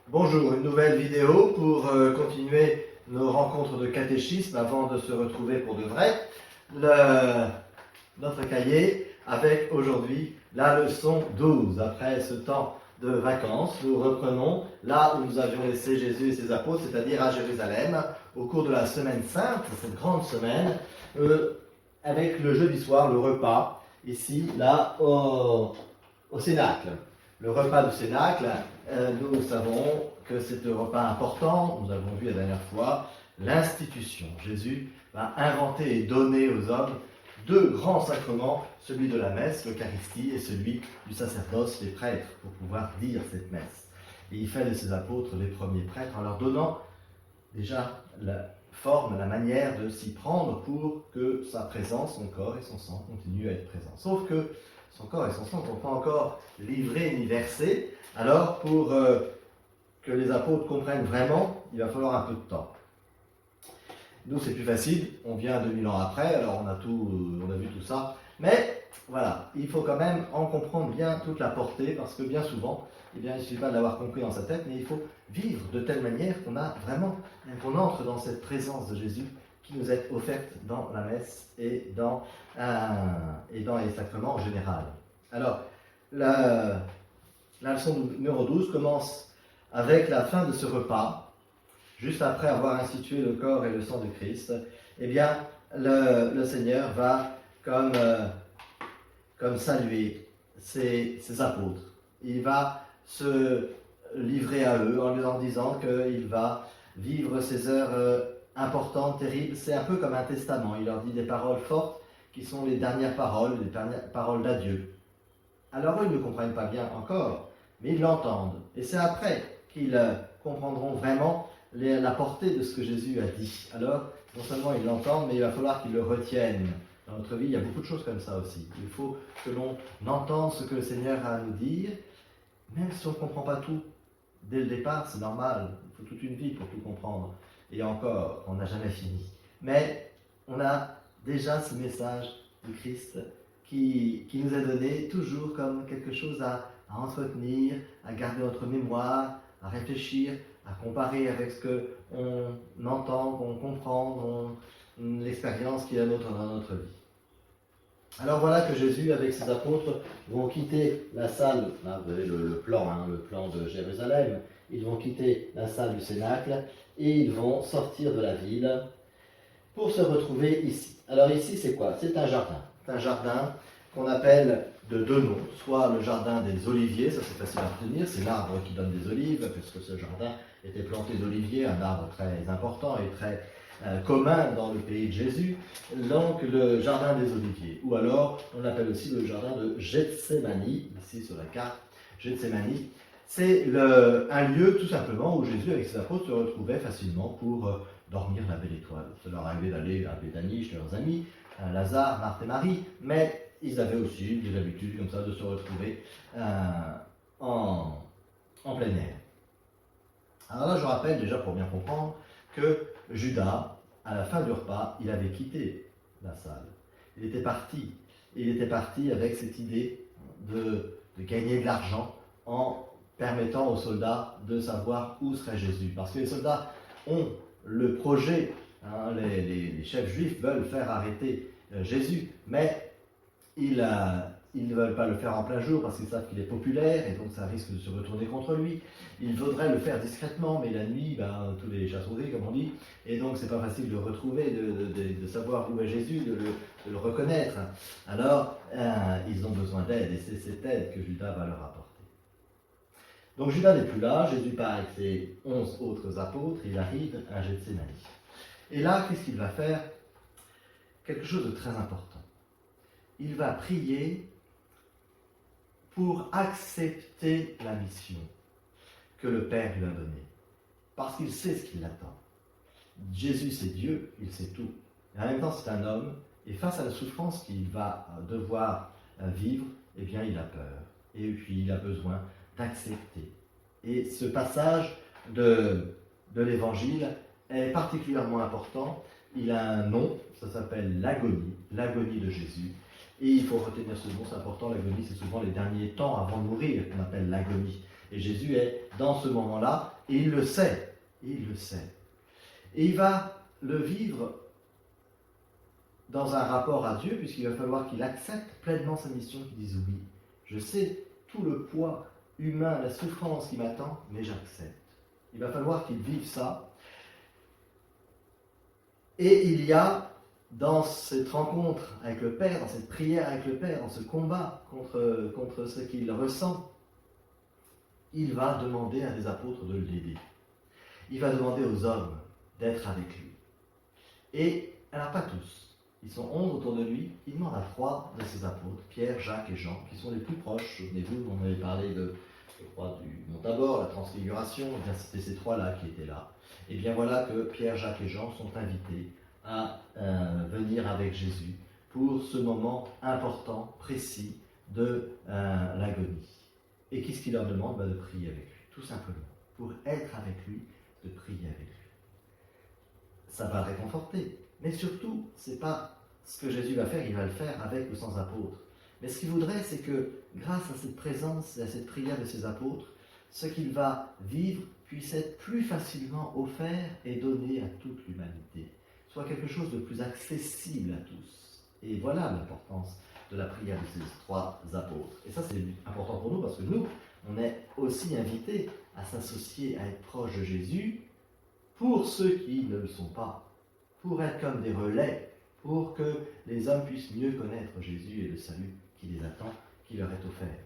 Bonjour, une nouvelle vidéo pour continuer nos rencontres de catéchisme avant de se retrouver pour de vrai. Notre cahier avec aujourd'hui la leçon 12. Après ce temps de vacances, nous reprenons là où nous avions laissé Jésus et ses apôtres, c'est-à-dire à Jérusalem, au cours de la semaine sainte, cette grande semaine, avec le jeudi soir, le repas, ici, là, au Cénacle. Le repas du Cénacle, nous savons que c'est un repas important, nous avons vu la dernière fois, l'institution. Jésus va inventer et donner aux hommes deux grands sacrements, celui de la messe, l'Eucharistie, et celui du sacerdoce, les prêtres, pour pouvoir dire cette messe. Et il fait de ses apôtres les premiers prêtres en leur donnant déjà la forme, la manière de s'y prendre pour que sa présence, son corps et son sang continuent à être présents. Sauf que son corps et son sang ne sont pas encore livrés ni versés. Alors, pour que les apôtres comprennent vraiment, il va falloir un peu de temps. Nous, c'est plus facile, on vient 2000 ans après, alors on a vu tout ça. Mais voilà, il faut quand même en comprendre bien toute la portée, parce que bien souvent, il ne suffit pas de l'avoir compris dans sa tête, mais il faut vivre de telle manière qu'on entre dans cette présence de Jésus qui nous est offerte dans la messe et dans les sacrements en général. Alors, la leçon numéro 12 commence avec la fin de ce repas. Juste après avoir institué le corps et le sang de Christ, eh bien, le Seigneur va comme saluer ses apôtres. Il va se livrer à eux en leur disant qu'il va vivre ces heures importantes, terribles. C'est un peu comme un testament. Il leur dit des paroles fortes qui sont les dernières paroles d'adieu. Alors eux, ils ne comprennent pas bien encore, mais ils l'entendent. Et c'est après qu'ils comprendront vraiment la portée de ce que Jésus a dit. Alors, non seulement ils l'entendent, mais il va falloir qu'ils le retiennent. Dans notre vie, il y a beaucoup de choses comme ça aussi. Il faut que l'on entende ce que le Seigneur a à nous dire, même si on ne comprend pas tout. Dès le départ, c'est normal. Il faut toute une vie pour tout comprendre. Et encore, on n'a jamais fini. Mais on a déjà ce message du Christ qui nous est donné toujours comme quelque chose à entretenir, à garder notre mémoire, à réfléchir, à comparer avec ce qu'on entend, qu'on comprend, l'expérience qui est la nôtre dans notre vie. Alors voilà que Jésus, avec ses apôtres, vont quitter la salle, là vous avez le plan de Jérusalem, ils vont quitter la salle du Cénacle et ils vont sortir de la ville pour se retrouver ici. Alors ici c'est quoi? C'est un jardin. C'est un jardin qu'on appelle de deux noms, soit le jardin des oliviers, ça c'est facile à retenir, c'est l'arbre qui donne des olives, puisque ce jardin était planté d'oliviers, un arbre très important et très commun dans le pays de Jésus, donc le jardin des oliviers. Ou alors, on l'appelle aussi le jardin de Gethsémani, ici sur la carte, Gethsémani. C'est un lieu tout simplement où Jésus avec ses apôtres se retrouvaient facilement pour dormir la belle étoile. Ça leur arrivait d'aller à Béthanie chez leurs amis, Lazare, Marthe et Marie, mais ils avaient aussi des habitudes comme ça de se retrouver en plein air. Alors là, je rappelle déjà pour bien comprendre que Judas, à la fin du repas, il avait quitté la salle. Il était parti. Il était parti avec cette idée de gagner de l'argent en permettant aux soldats de savoir où serait Jésus. Parce que les soldats ont le projet, les chefs juifs veulent faire arrêter Jésus, mais ils ne veulent pas le faire en plein jour parce qu'ils savent qu'il est populaire et donc ça risque de se retourner contre lui. Ils voudraient le faire discrètement, mais la nuit, tous les chats sont gris, comme on dit, et donc c'est pas facile de retrouver, de savoir où est Jésus, de le reconnaître. Alors, ils ont besoin d'aide et c'est cette aide que Judas va leur apporter. Donc Judas n'est plus là, Jésus part avec ses 11 autres apôtres, il arrive à Gethsémani. Et là, qu'est-ce qu'il va faire? Quelque chose de très important. Il va prier pour accepter la mission que le Père lui a donnée. Parce qu'il sait ce qui l'attend. Jésus, c'est Dieu, il sait tout. Et en même temps, c'est un homme, et face à la souffrance qu'il va devoir vivre, eh bien, il a peur. Et puis, il a besoin d'accepter. Et ce passage de l'Évangile est particulièrement important. Il a un nom, ça s'appelle l'agonie de Jésus. Et il faut retenir ce mot, c'est important, l'agonie, c'est souvent les derniers temps avant de mourir qu'on appelle l'agonie. Et Jésus est dans ce moment-là, et il le sait. Il le sait. Et il va le vivre dans un rapport à Dieu, puisqu'il va falloir qu'il accepte pleinement sa mission, qu'il dise oui, je sais tout le poids humain, la souffrance qui m'attend, mais j'accepte. Il va falloir qu'il vive ça. Et il y a dans cette rencontre avec le Père, dans cette prière avec le Père, dans ce combat contre ce qu'il ressent, il va demander à des apôtres de l'aider. Il va demander aux hommes d'être avec lui. Et, alors pas tous, ils sont 11 autour de lui, il demande à 3 de ses apôtres, Pierre, Jacques et Jean, qui sont les plus proches. Souvenez-vous, on avait parlé je crois, du Mont Tabor, la Transfiguration, et bien c'était ces 3-là qui étaient là. Et bien voilà que Pierre, Jacques et Jean sont invités à venir avec Jésus pour ce moment important, précis de l'agonie. Et qu'est-ce qu'il leur demande? De prier avec lui, tout simplement. Pour être avec lui, de prier avec lui. Ça va le réconforter. Mais surtout, c'est pas ce que Jésus va faire, il va le faire avec ou sans apôtres. Mais ce qu'il voudrait, c'est que grâce à cette présence et à cette prière de ses apôtres, ce qu'il va vivre puisse être plus facilement offert et donné à toute l'humanité, soit quelque chose de plus accessible à tous. Et voilà l'importance de la prière de ces 3 apôtres. Et ça, c'est important pour nous parce que nous, on est aussi invités à s'associer, à être proches de Jésus pour ceux qui ne le sont pas, pour être comme des relais, pour que les hommes puissent mieux connaître Jésus et le salut qui les attend, qui leur est offert.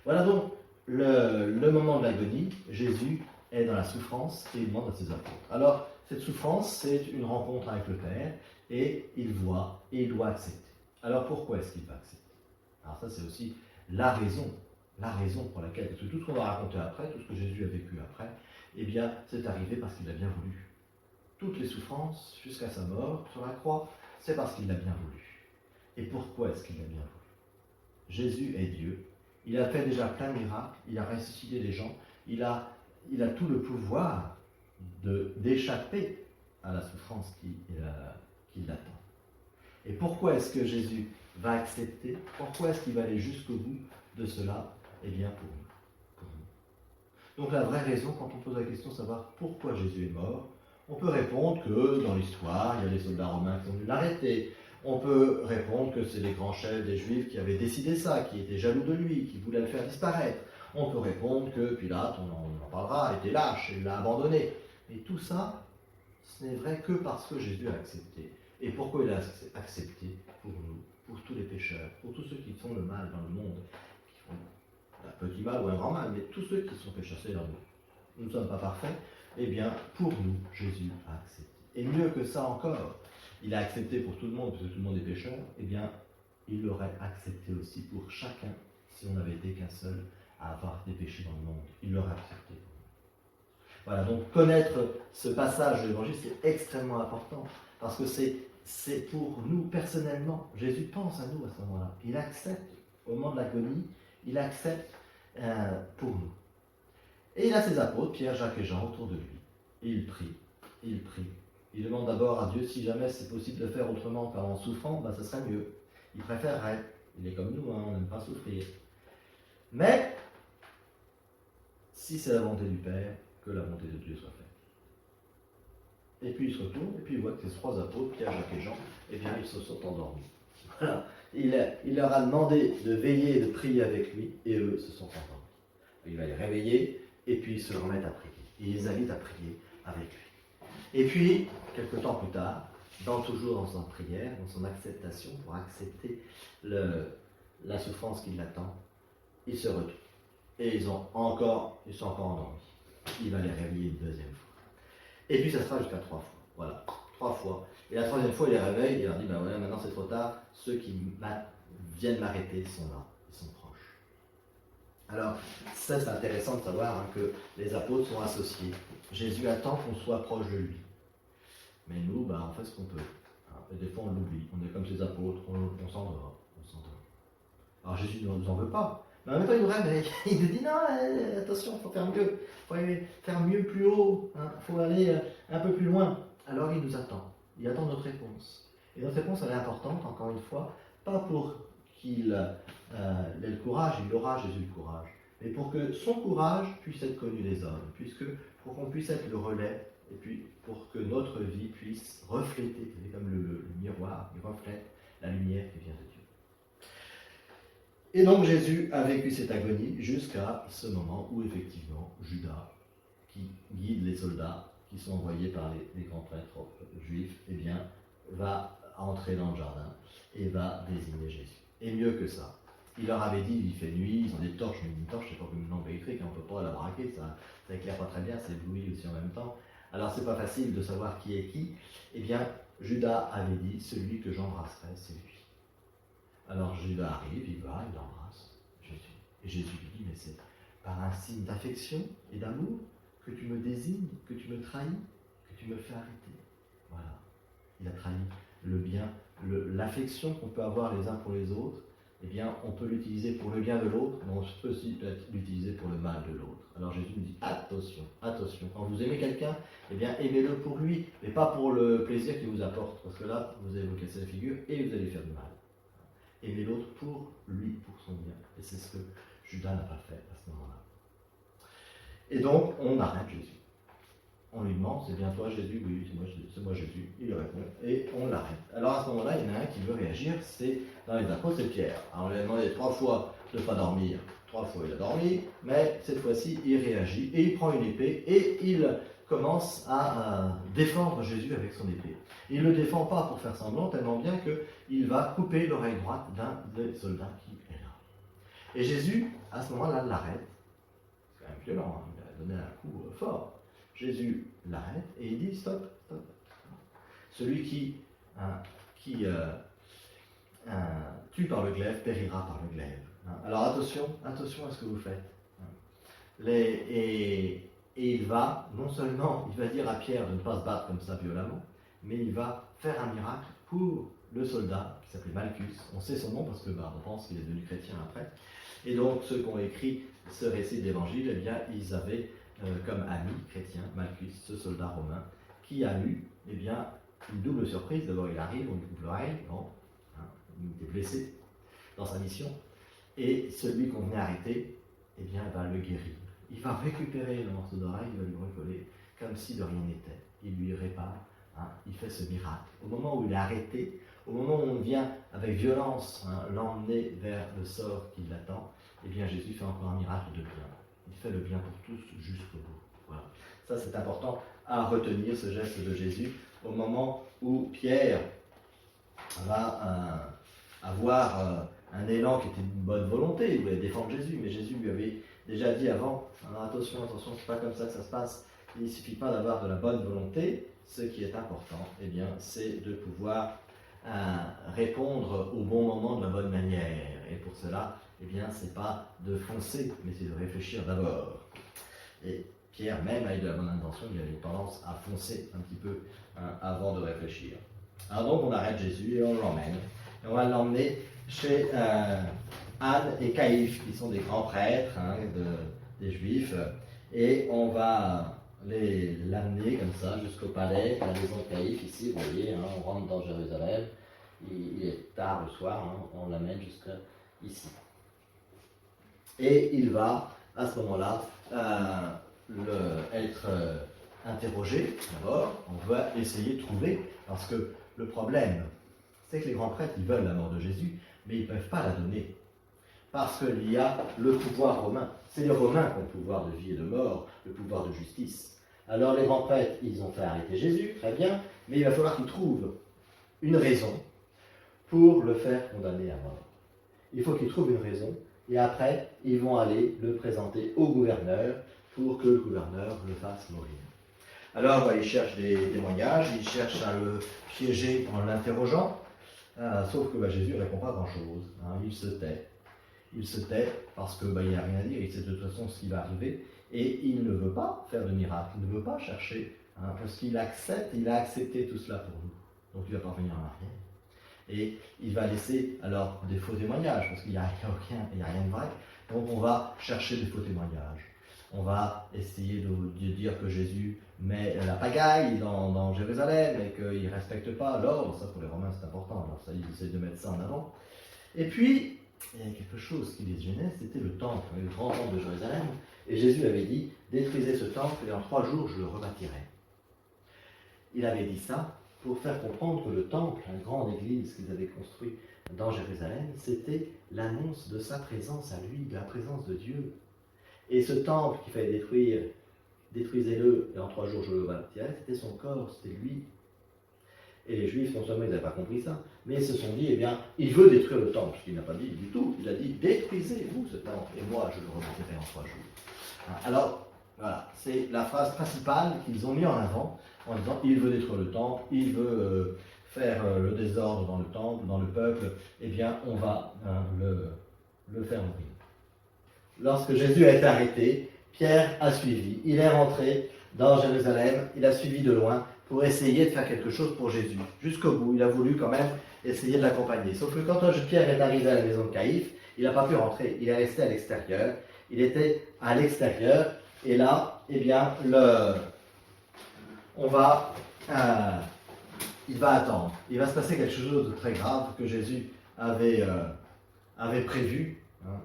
Voilà donc le moment de l'agonie. Jésus est dans la souffrance et il demande à ses apôtres. Alors, cette souffrance, c'est une rencontre avec le Père et il voit et il doit accepter. Alors, pourquoi est-ce qu'il va accepter? Alors ça, c'est aussi la raison pour laquelle, parce que tout ce qu'on va raconter après, tout ce que Jésus a vécu après, eh bien, c'est arrivé parce qu'il a bien voulu. Toutes les souffrances, jusqu'à sa mort sur la croix, c'est parce qu'il l'a bien voulu. Et pourquoi est-ce qu'il l'a bien voulu? Jésus est Dieu. Il a fait déjà plein de miracles, il a ressuscité les gens, il a tout le pouvoir d'échapper à la souffrance qui l'attend. Et pourquoi est-ce que Jésus va accepter? Pourquoi est-ce qu'il va aller jusqu'au bout de cela? Eh bien, pour nous. Donc la vraie raison, quand on pose la question de savoir pourquoi Jésus est mort, on peut répondre que dans l'histoire, il y a les soldats romains qui ont dû l'arrêter. On peut répondre que c'est les grands chefs des Juifs qui avaient décidé ça, qui étaient jaloux de lui, qui voulaient le faire disparaître. On peut répondre que Pilate, on en parlera, était lâche, il l'a abandonné. Mais tout ça, ce n'est vrai que parce que Jésus a accepté. Et pourquoi il a accepté? Pour nous, pour tous les pécheurs, pour tous ceux qui font le mal dans le monde, qui font un petit mal ou un grand mal, mais tous ceux qui sont pécheurs, c'est nous ne sommes pas parfaits. Eh bien, pour nous, Jésus a accepté. Et mieux que ça encore, il a accepté pour tout le monde, parce que tout le monde est pécheur, eh bien, il l'aurait accepté aussi pour chacun, si on n'avait été qu'un seul à avoir des péchés dans le monde. Il l'aurait accepté. Voilà, donc connaître ce passage de l'Évangile, c'est extrêmement important, parce que c'est pour nous personnellement. Jésus pense à nous à ce moment-là. Il accepte, au moment de l'agonie, il accepte pour nous. Et il a ses apôtres, Pierre, Jacques et Jean, autour de lui. Et il prie. Il demande d'abord à Dieu si jamais c'est possible de faire autrement qu'en souffrant, ce serait mieux. Il préférerait. Il est comme nous, on n'aime pas souffrir. Mais, si c'est la volonté du Père, que la volonté de Dieu soit faite. Et puis il se retourne, et puis il voit que ces 3 apôtres, Pierre, Jacques et Jean, eh bien ils se sont endormis. Voilà. Il leur a demandé de veiller et de prier avec lui, et eux se sont endormis. Il va les réveiller, et puis ils se remettent à prier. Il les invite à prier avec lui. Et puis, quelque temps plus tard, toujours dans sa prière, dans son acceptation, pour accepter la souffrance qui l'attend, ils se retournent. Et ils sont encore endormis. Il va les réveiller une deuxième fois. Et puis ça sera jusqu'à 3 fois. Voilà, 3 fois. Et la 3e fois, il les réveille, et il leur dit, voilà, maintenant c'est trop tard, ceux qui viennent m'arrêter sont là, ils sont proches. Alors, ça c'est intéressant de savoir que les apôtres sont associés. Jésus attend qu'on soit proche de lui. Mais nous, on fait ce qu'on peut. Et des fois on l'oublie, on est comme ces apôtres, on s'endort. Alors Jésus ne nous en veut pas. Mais en même temps, il nous réveille. Il nous dit non, attention, il faut faire mieux. Il faut aller faire mieux plus haut. Il faut aller un peu plus loin. Alors il nous attend. Il attend notre réponse. Et notre réponse, elle est importante, encore une fois, pas pour qu'il ait le courage, il aura Jésus le courage, mais pour que son courage puisse être connu des hommes, pour qu'on puisse être le relais, et puis pour que notre vie puisse refléter, c'est comme le miroir qui reflète la lumière qui vient de Dieu. Et donc Jésus a vécu cette agonie jusqu'à ce moment où effectivement Judas, qui guide les soldats qui sont envoyés par les grands prêtres juifs, eh bien, va entrer dans le jardin et va désigner Jésus. Et mieux que ça, il leur avait dit, il fait nuit, ils ont des torches, mais une torche c'est pas comme une lampe électrique, on ne peut pas la braquer, ça éclaire pas très bien, c'est ébloui aussi en même temps. Alors c'est pas facile de savoir qui est qui. Eh bien, Judas avait dit, celui que j'embrasserai, c'est lui. Alors Judas arrive, il va, il embrasse Jésus. Et Jésus lui dit, mais c'est par un signe d'affection et d'amour que tu me désignes, que tu me trahis, que tu me fais arrêter. Voilà. Il a trahi le bien, l'affection qu'on peut avoir les uns pour les autres. Eh bien, on peut l'utiliser pour le bien de l'autre, mais on peut aussi l'utiliser pour le mal de l'autre. Alors Jésus nous dit, attention, attention. Quand vous aimez quelqu'un, eh bien, aimez-le pour lui, mais pas pour le plaisir qu'il vous apporte. Parce que là, vous allez vous casser la figure et vous allez faire du mal. Aimez l'autre pour lui, pour son bien. Et c'est ce que Judas n'a pas fait à ce moment-là. Et donc, on arrête Jésus. On lui demande, c'est bien toi Jésus? Oui, c'est moi Jésus. Il répond, et on l'arrête. Alors à ce moment-là, il y en a un qui veut réagir, c'est dans les apôtres, c'est Pierre. Alors on lui a demandé 3 fois de ne pas dormir. 3 fois il a dormi, mais cette fois-ci, il réagit, et il prend une épée, et il commence à défendre Jésus avec son épée. Il ne le défend pas pour faire semblant, tellement bien qu'il va couper l'oreille droite d'un des soldats qui est là. Et Jésus, à ce moment-là, l'arrête. C'est quand même violent, hein, il a donné un coup fort. Jésus l'arrête et il dit stop, stop. Celui qui tue par le glaive périra par le glaive. Alors attention à ce que vous faites. Et il va, non seulement, il va dire à Pierre de ne pas se battre comme ça violemment, mais il va faire un miracle pour le soldat qui s'appelait Malchus. On sait son nom parce que on pense qu'il est devenu chrétien après. Et donc ceux qui ont écrit ce récit d'évangile, eh bien, ils avaient comme ami chrétien Malchus, ce soldat romain, qui a eu eh bien, une double surprise. D'abord il arrive, on lui coupe l'oreille, bon, il était blessé dans sa mission, et celui qu'on venait arrêter, eh bien, va le guérir. Il va récupérer le morceau d'oreille, il va lui recoller, comme si de rien n'était. Il lui répare, il fait ce miracle. Au moment où il est arrêté, au moment où on vient avec violence l'emmener vers le sort qui l'attend, eh bien Jésus fait encore un miracle de bien. Il fait le bien pour tous jusqu'au bout. Voilà. Ça c'est important à retenir, ce geste de Jésus, au moment où Pierre va avoir un élan qui était une bonne volonté, il voulait défendre Jésus, mais Jésus lui avait déjà dit avant, attention, attention, c'est pas comme ça que ça se passe, il ne suffit pas d'avoir de la bonne volonté, ce qui est important, eh bien, c'est de pouvoir répondre au bon moment de la bonne manière, et pour cela, eh bien, c'est pas de foncer, mais c'est de réfléchir d'abord. Et Pierre, même avec de la bonne intention, il avait tendance à foncer un petit peu avant de réfléchir. Alors donc, on arrête Jésus et on l'emmène. Et on va l'emmener chez Anne et Caïphe, qui sont des grands prêtres des Juifs. Et on va l'amener comme ça jusqu'au palais, la maison de Caïphe, ici, vous voyez, on rentre dans Jérusalem. Il est tard le soir, on l'amène jusqu'à ici. Et il va, à ce moment-là, être interrogé. D'abord, on va essayer de trouver, parce que le problème, c'est que les grands prêtres, ils veulent la mort de Jésus, mais ils ne peuvent pas la donner. Parce qu'il y a le pouvoir romain. C'est les Romains qui ont le pouvoir de vie et de mort, le pouvoir de justice. Alors les grands prêtres, ils ont fait arrêter Jésus, très bien, mais il va falloir qu'ils trouvent une raison pour le faire condamner à mort. Il faut qu'ils trouvent une raison. Et après, ils vont aller le présenter au gouverneur pour que le gouverneur le fasse mourir. Alors, ils cherchent des témoignages, ils cherchent à le piéger en l'interrogeant, sauf que Jésus ne répond pas grand-chose. Il se tait. Il se tait parce qu'il n'y a rien à dire, il sait de toute façon ce qui va arriver, et il ne veut pas faire de miracle, il ne veut pas chercher, parce qu'il accepte, il a accepté tout cela pour nous. Donc il ne va pas revenir en arrière. Et il va laisser alors des faux témoignages, parce qu'il n'y a rien de vrai. Donc on va chercher des faux témoignages. On va essayer de dire que Jésus met la pagaille dans Jérusalem et qu'il ne respecte pas l'ordre. Ça pour les Romains c'est important, alors ça ils essaient de mettre ça en avant. Et puis il y avait quelque chose qui les gênait, c'était le temple, le grand temple de Jérusalem. Et Jésus avait dit, détruisez ce temple et en 3 jours je le rebâtirai. Il avait dit ça pour faire comprendre que le temple, la grande église qu'ils avaient construite dans Jérusalem, c'était l'annonce de sa présence à lui, de la présence de Dieu. Et ce temple qu'il fallait détruire, détruisez-le et en 3 jours je le rebâtirai, c'était son corps, c'était lui. Et les Juifs, non seulement ils n'avaient pas compris ça, mais ils se sont dit, eh bien, il veut détruire le temple, ce qu'il n'a pas dit du tout. Il a dit, détruisez-vous ce temple, et moi je le rebâtirai en 3 jours. Alors, voilà, c'est la phrase principale qu'ils ont mis en avant, en disant, il veut détruire le temple, il veut faire le désordre dans le temple, dans le peuple, eh bien, on va le faire mourir. Lorsque Jésus a été arrêté, Pierre a suivi. Il est rentré dans Jérusalem, il a suivi de loin pour essayer de faire quelque chose pour Jésus. Jusqu'au bout, il a voulu quand même essayer de l'accompagner. Sauf que quand Pierre est arrivé à la maison de Caïphe, il n'a pas pu rentrer, il est resté à l'extérieur. Il était à l'extérieur, et là, eh bien, il va attendre. Il va se passer quelque chose de très grave que Jésus avait prévu. Hein.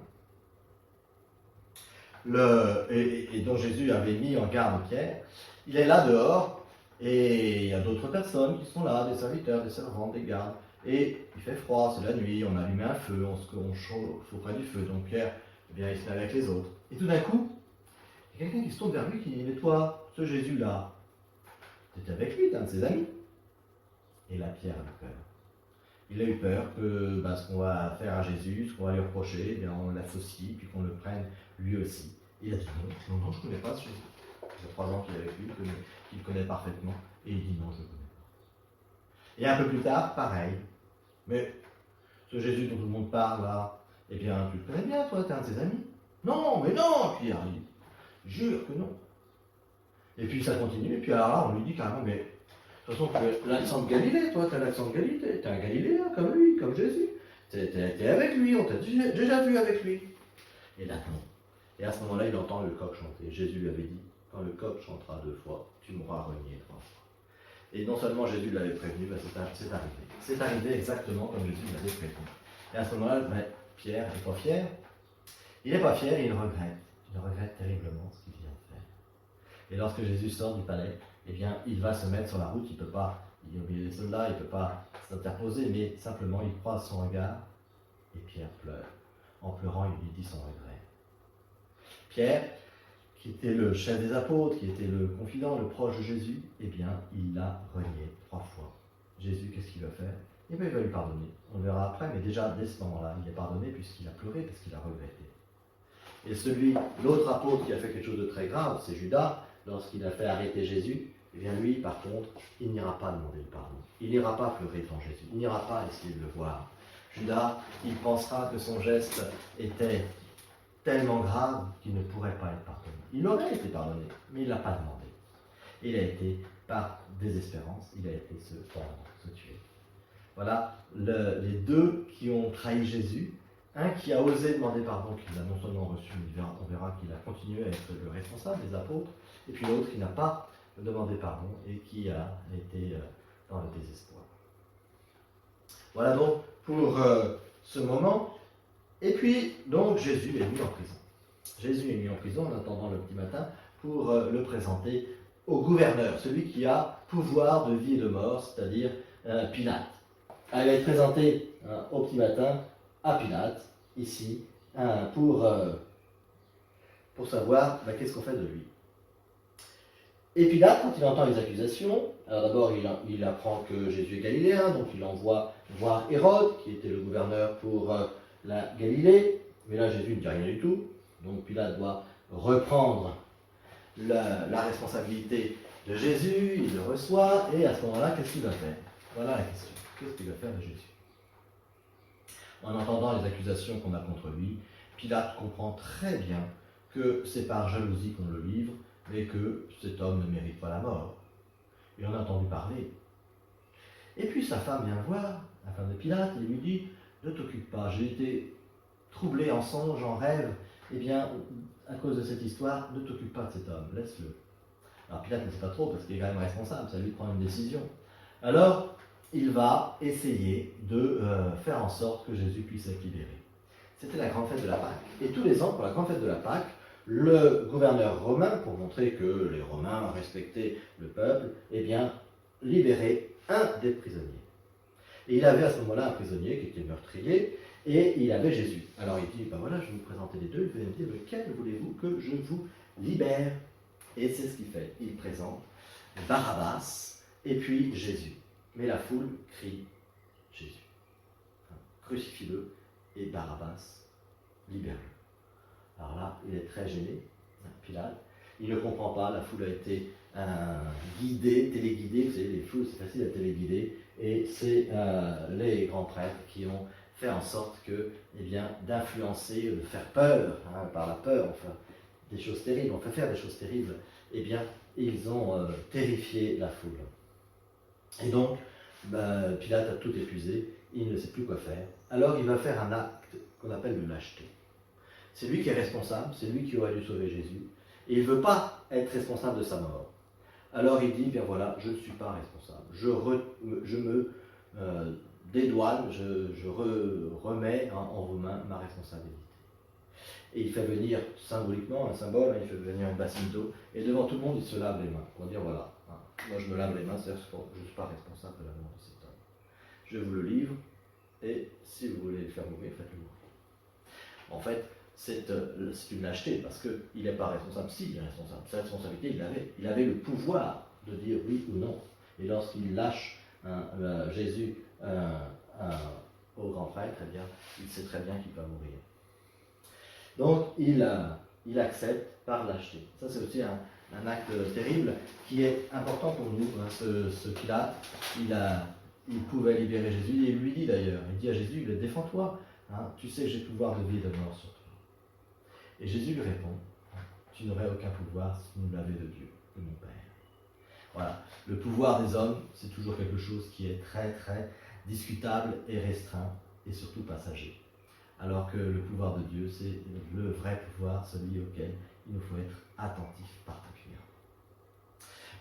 Et dont Jésus avait mis en garde Pierre. Il est là dehors, et il y a d'autres personnes qui sont là, des serviteurs, des servantes, des gardes. Et il fait froid, c'est la nuit, on a allumé un feu, on chauffe auprès du feu. Donc Pierre, eh bien, il se met avec les autres. Et tout d'un coup, il y a quelqu'un qui se tourne vers lui qui dit, mais toi, ce Jésus-là, tu étais avec lui, t'es un de ses amis. Et là, Pierre a eu peur. Il a eu peur que ce qu'on va faire à Jésus, ce qu'on va lui reprocher, eh bien, on l'associe, puis qu'on le prenne lui aussi. Il a dit non, je ne connais pas ce Jésus. Ça fait 3 ans qu'il est avec lui, qu'il le connaît parfaitement. Et il dit non, je ne le connais pas. Et un peu plus tard, pareil. Mais ce Jésus dont tout le monde parle là, eh bien, tu le connais bien, toi, tu es un de ses amis. Non, mais non, Pierre, il dit, jure que non. Et puis ça continue, et puis alors là, on lui dit carrément, mais de toute façon, tu as l'accent de Galilée, toi, tu as l'accent de Galilée, tu es un Galiléen comme lui, comme Jésus. Tu es avec lui, on t'a déjà vu avec lui. Et là, non. Et à ce moment-là, il entend le coq chanter. Jésus lui avait dit, quand le coq chantera 2 fois, tu m'auras renié 3 fois. Et non seulement Jésus l'avait prévenu, c'est arrivé. C'est arrivé exactement comme Jésus l'avait prévenu. Et à ce moment-là, Pierre n'est pas fier. Il n'est pas fier et il regrette. Il regrette terriblement ce qu'il vient de faire. Et lorsque Jésus sort du palais, eh bien, il va se mettre sur la route, il ne peut pas, il est au milieu des soldats, il ne peut pas s'interposer, mais simplement il croise son regard, et Pierre pleure. En pleurant, il lui dit son regret. Pierre, qui était le chef des apôtres, qui était le confident, le proche de Jésus, eh bien, il l'a renié 3 fois. Jésus, qu'est-ce qu'il va faire? Eh bien, il va lui pardonner. On le verra après, mais déjà, dès ce moment-là, il est pardonné puisqu'il a pleuré, parce qu'il a regretté. Et l'autre apôtre qui a fait quelque chose de très grave, c'est Judas, lorsqu'il a fait arrêter Jésus, eh bien lui, par contre, il n'ira pas demander le pardon. Il n'ira pas pleurer devant Jésus. Il n'ira pas essayer de le voir. Judas, il pensera que son geste était tellement grave qu'il ne pourrait pas être pardonné. Il aurait été pardonné, mais il ne l'a pas demandé. Il a été, par désespérance, il a été se pendre, se tuer. Voilà les 2 qui ont trahi Jésus. Un qui a osé demander pardon, qu'il a non seulement reçu, mais on verra qu'il a continué à être le responsable des apôtres, et puis l'autre qui n'a pas demandé pardon et qui a été dans le désespoir. Voilà donc pour ce moment. Et puis, donc, Jésus est mis en prison. Jésus est mis en prison en attendant le petit matin pour le présenter au gouverneur, celui qui a pouvoir de vie et de mort, c'est-à-dire Pilate. Il va être présenté au petit matin à Pilate, ici, pour savoir qu'est-ce qu'on fait de lui. Et Pilate, quand il entend les accusations, alors d'abord il apprend que Jésus est galiléen, donc il envoie voir Hérode, qui était le gouverneur pour la Galilée, mais là Jésus ne dit rien du tout, donc Pilate doit reprendre la responsabilité de Jésus, il le reçoit, et à ce moment-là, qu'est-ce qu'il va faire? Voilà la question, qu'est-ce qu'il va faire de Jésus? En entendant les accusations qu'on a contre lui, Pilate comprend très bien que c'est par jalousie qu'on le livre, mais que cet homme ne mérite pas la mort. Il en a entendu parler. Et puis sa femme vient le voir, la femme de Pilate, et lui dit, ne t'occupe pas, j'ai été troublé en songe, en rêve, eh bien, à cause de cette histoire, ne t'occupe pas de cet homme, laisse-le. Alors Pilate ne sait pas trop, parce qu'il est quand même responsable, ça lui prend une décision. Alors, il va essayer de faire en sorte que Jésus puisse être libéré. c'était la grande fête de la Pâque. Et tous les ans, pour la grande fête de la Pâque, le gouverneur romain, pour montrer que les Romains respectaient le peuple, eh bien, libérait un des prisonniers. Et il avait à ce moment-là un prisonnier qui était meurtrier, et il avait Jésus. Alors il dit, ben voilà, je vais vous présenter les deux, il va me dire, lequel voulez-vous que je vous libère? Et c'est ce qu'il fait. Il présente Barabbas et puis Jésus. Mais la foule crie Jésus. Crucifie-le et Barabbas, libère-le. Alors là, il est très gêné, Pilate. Il ne comprend pas, la foule a été guidée, téléguidée. Vous savez, les foules, c'est facile à téléguider. Et c'est les grands prêtres qui ont fait en sorte que, eh bien, d'influencer, de faire peur, par la peur, enfin, des choses terribles, on fait faire des choses terribles, eh bien, ils ont terrifié la foule. Et donc, Pilate a tout épuisé, il ne sait plus quoi faire. Alors il va faire un acte qu'on appelle de lâcheté. C'est lui qui est responsable, c'est lui qui aurait dû sauver Jésus, et il ne veut pas être responsable de sa mort. Alors il dit, bien voilà, je ne suis pas responsable, je me dédouane, je remets en vos mains ma responsabilité. Et il fait venir symboliquement un symbole, il fait venir une bassine d'eau, et devant tout le monde il se lave les mains, pour dire voilà, moi je me lave les mains, c'est-à-dire que je ne suis pas responsable de la mort de cet homme. Je vous le livre, et si vous voulez le faire mourir, faites-le mourir. En fait, c'est une lâcheté, parce qu'il n'est pas responsable. Si, il est responsable. Sa responsabilité, il l'avait. Il avait le pouvoir de dire oui ou non. Et lorsqu'il lâche Jésus au grand prêtre, eh bien, il sait très bien qu'il va mourir. Donc, il accepte par lâcheté. Ça, c'est aussi un acte terrible qui est important pour nous. Ce qu'il a, il pouvait libérer Jésus. Et il lui dit d'ailleurs, il dit à Jésus, défends-toi. Tu sais que j'ai pouvoir de vie et de mort sur toi. Et Jésus lui répond, tu n'aurais aucun pouvoir si tu ne l'avais de Dieu, de mon Père. Voilà, le pouvoir des hommes, c'est toujours quelque chose qui est très très discutable et restreint, et surtout passager. Alors que le pouvoir de Dieu, c'est le vrai pouvoir, celui auquel il nous faut être attentif particulièrement.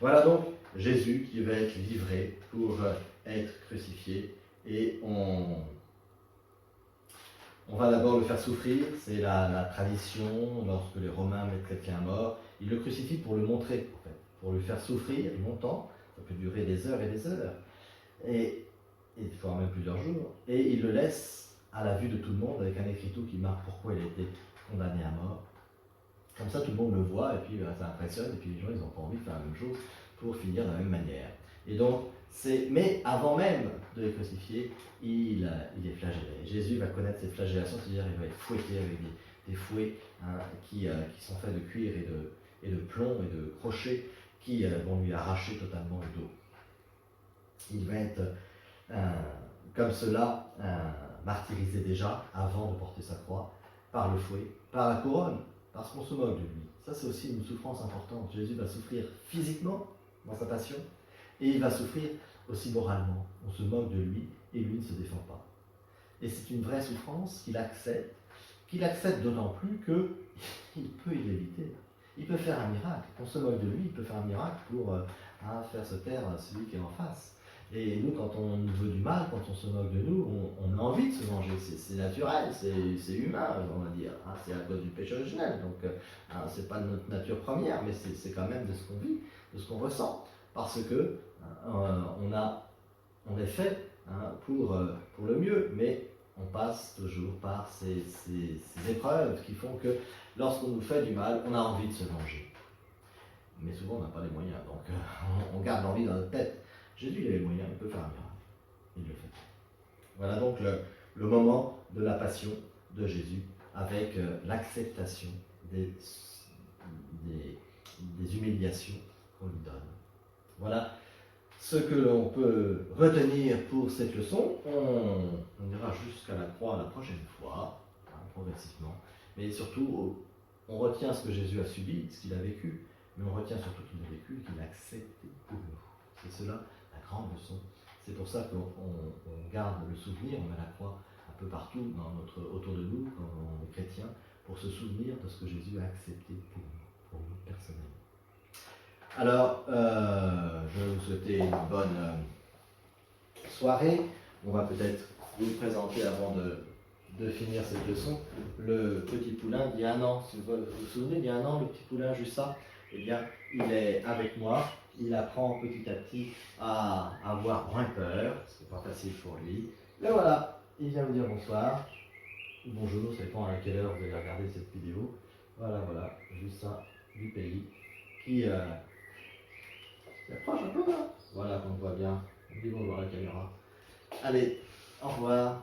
Voilà donc Jésus qui va être livré pour être crucifié, et on va d'abord le faire souffrir, c'est la tradition, lorsque les Romains mettent quelqu'un à mort, ils le crucifient pour le montrer, en fait, pour le faire souffrir longtemps, ça peut durer des heures et des heures, et il faut même plusieurs jours, et ils le laissent à la vue de tout le monde avec un écriteau qui marque pourquoi il a été condamné à mort. Comme ça, tout le monde le voit, et puis ça impressionne, et puis les gens, ils n'ont pas envie de faire la même chose pour finir de la même manière. Et donc, mais avant même de les crucifier, il est flagellé. Jésus va connaître cette flagellation, c'est-à-dire il va être fouetté avec des fouets qui sont faits de cuir et de plomb et de crochets qui vont lui arracher totalement le dos. Il va être comme cela martyrisé déjà avant de porter sa croix par le fouet, par la couronne, parce qu'on se moque de lui. Ça, c'est aussi une souffrance importante. Jésus va souffrir physiquement dans sa passion, et il va souffrir aussi moralement. On se moque de lui, et lui ne se défend pas. Et c'est une vraie souffrance qu'il accepte d'autant plus qu'il peut y l'éviter. Il peut faire un miracle. On se moque de lui, il peut faire un miracle pour faire se taire celui qui est en face. Et nous, quand on veut du mal, quand on se moque de nous, on a envie de se venger. C'est naturel, c'est humain, on va dire. C'est à cause du péché originel. Donc, c'est pas notre nature première, mais c'est quand même de ce qu'on vit, de ce qu'on ressent. Parce que on est fait pour le mieux, mais on passe toujours par ces épreuves qui font que lorsqu'on nous fait du mal, on a envie de se venger. Mais souvent, on n'a pas les moyens, donc on garde l'envie dans notre tête. Jésus, il a les moyens, il peut faire un miracle. Il le fait. Voilà donc le moment de la passion de Jésus, avec l'acceptation des humiliations qu'on lui donne. Voilà ce que l'on peut retenir pour cette leçon. On ira jusqu'à la croix la prochaine fois, progressivement. Mais surtout, on retient ce que Jésus a subi, ce qu'il a vécu, mais on retient surtout qu'il a vécu et qu'il a accepté pour nous. C'est cela la grande leçon. C'est pour ça qu'on garde le souvenir, on met la croix un peu partout autour de nous, quand on est chrétien, pour se souvenir de ce que Jésus a accepté pour nous personnellement. Alors, je vais vous souhaiter une bonne soirée. On va peut-être vous présenter avant de de finir cette leçon, le petit poulain d'il y a un an, si vous vous souvenez, il y a un an, le petit poulain Jussa, eh bien, il est avec moi, il apprend petit à petit à avoir moins peur, c'est pas facile pour lui. Et voilà, il vient vous dire bonsoir, ou bonjour, ça dépend à quelle heure vous allez regarder cette vidéo. Voilà, Jussa du pays, qui approche un peu là. Voilà, qu'on voit bien. On dit bonjour à la caméra. Allez, au revoir.